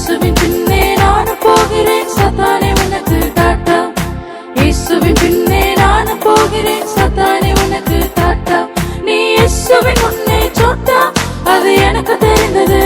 இயேசுவின் பின்னே நானும் போகிறேன் சத்தானே உனக்கு டாட்டா. இயேசுவின் பின்னே நானும் போகிறேன் சத்தானே உனக்கு டாட்டா. நீ இயேசுவின் முன்னே சொன்னா அது எனக்கு தெரிந்தது.